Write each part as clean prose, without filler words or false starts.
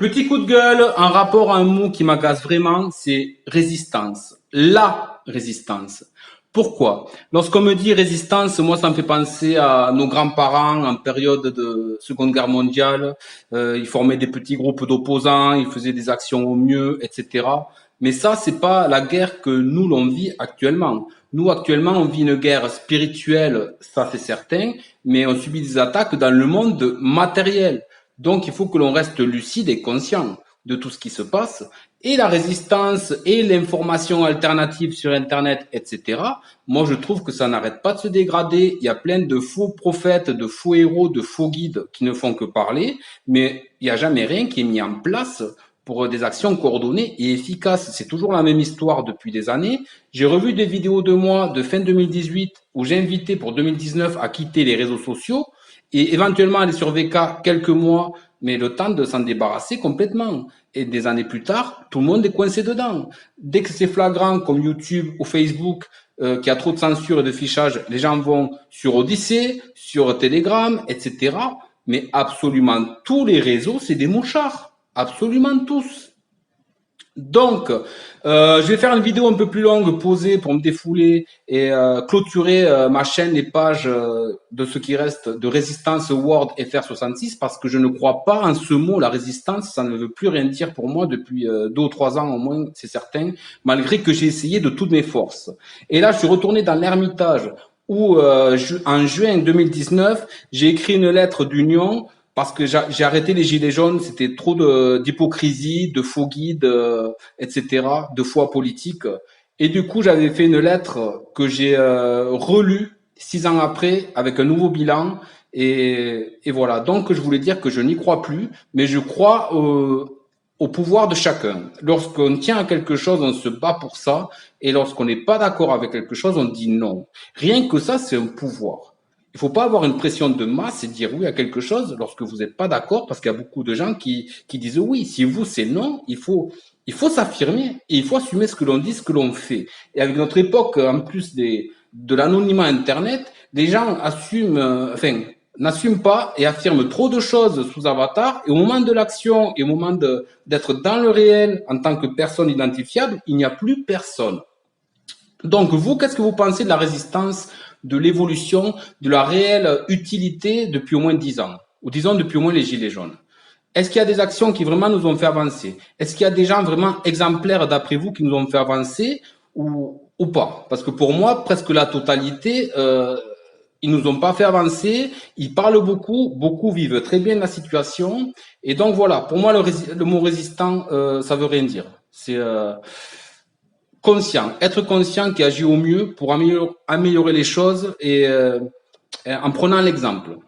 Petit coup de gueule en rapport à un mot qui m'agace vraiment, c'est résistance. La résistance. Pourquoi? Lorsqu'on me dit résistance, moi ça me fait penser à nos grands-parents en période de Seconde Guerre mondiale. Ils formaient des petits groupes d'opposants, ils faisaient des actions au mieux, etc. Mais ça, c'est pas la guerre que nous l'on vit actuellement. Nous actuellement, on vit une guerre spirituelle, ça c'est certain, mais on subit des attaques dans le monde matériel. Donc, il faut que l'on reste lucide et conscient de tout ce qui se passe. Et la résistance et l'information alternative sur Internet, etc. Moi, je trouve que ça n'arrête pas de se dégrader. Il y a plein de faux prophètes, de faux héros, de faux guides qui ne font que parler, mais il n'y a jamais rien qui est mis en place pour des actions coordonnées et efficaces. C'est toujours la même histoire depuis des années. J'ai revu des vidéos de moi de fin 2018 où j'invitais pour 2019 à quitter les réseaux sociaux et éventuellement aller sur VK quelques mois, mais le temps de s'en débarrasser complètement. Et des années plus tard, tout le monde est coincé dedans. Dès que c'est flagrant, comme YouTube ou Facebook, qui a trop de censure et de fichage, les gens vont sur Odyssée, sur Telegram, etc. Mais absolument tous les réseaux, c'est des mouchards. Absolument tous. Donc, je vais faire une vidéo un peu plus longue, posée pour me défouler et clôturer ma chaîne et pages de ce qui reste de résistance Word FR66 parce que je ne crois pas en ce mot, la résistance, ça ne veut plus rien dire pour moi depuis 2 ou 3 ans au moins, c'est certain, malgré que j'ai essayé de toutes mes forces. Et là, je suis retourné dans l'Ermitage où en juin 2019, j'ai écrit une lettre d'union parce que j'ai arrêté les gilets jaunes, c'était trop d'hypocrisie, de faux guides, etc., de foi politique. Et du coup, j'avais fait une lettre que j'ai relue 6 ans après avec un nouveau bilan. Et voilà. Donc, je voulais dire que je n'y crois plus, mais je crois au pouvoir de chacun. Lorsqu'on tient à quelque chose, on se bat pour ça. Et lorsqu'on n'est pas d'accord avec quelque chose, on dit non. Rien que ça, c'est un pouvoir. Il faut pas avoir une pression de masse et dire oui à quelque chose lorsque vous n'êtes pas d'accord, parce qu'il y a beaucoup de gens qui disent oui. Si vous, c'est non, il faut s'affirmer et il faut assumer ce que l'on dit, ce que l'on fait. Et avec notre époque, en plus de l'anonymat Internet, les gens assument, enfin, n'assument pas et affirment trop de choses sous avatar. Et au moment de l'action et au moment d'être dans le réel en tant que personne identifiable, il n'y a plus personne. Donc, vous, qu'est-ce que vous pensez de la résistance, de l'évolution, de la réelle utilité depuis au moins 10 ans, ou disons depuis au moins les Gilets jaunes? Est-ce qu'il y a des actions qui vraiment nous ont fait avancer? Est-ce qu'il y a des gens vraiment exemplaires d'après vous qui nous ont fait avancer ou pas? Parce que pour moi, presque la totalité, ils nous ont pas fait avancer, ils parlent beaucoup, beaucoup vivent très bien la situation. Et donc voilà, pour moi, le mot résistant, ça veut rien dire. C'est conscient, être conscient qui agit au mieux pour améliorer les choses et en prenant l'exemple,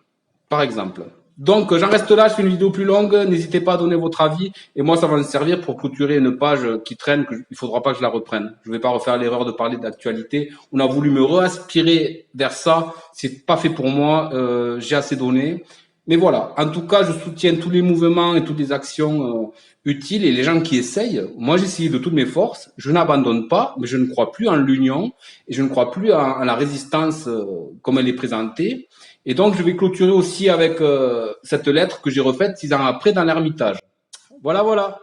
par exemple. Donc, j'en reste là, je fais une vidéo plus longue, n'hésitez pas à donner votre avis, et moi, ça va me servir pour clôturer une page qui traîne, il ne faudra pas que je la reprenne. Je ne vais pas refaire l'erreur de parler d'actualité. On a voulu me réaspirer vers ça, c'est pas fait pour moi, j'ai assez donné. Mais voilà, en tout cas, je soutiens tous les mouvements et toutes les actions utiles et les gens qui essayent. Moi, j'ai essayé de toutes mes forces, je n'abandonne pas, mais je ne crois plus en l'union et je ne crois plus en la résistance comme elle est présentée. Et donc, je vais clôturer aussi avec cette lettre que j'ai refaite 6 ans après dans l'Ermitage. Voilà, voilà.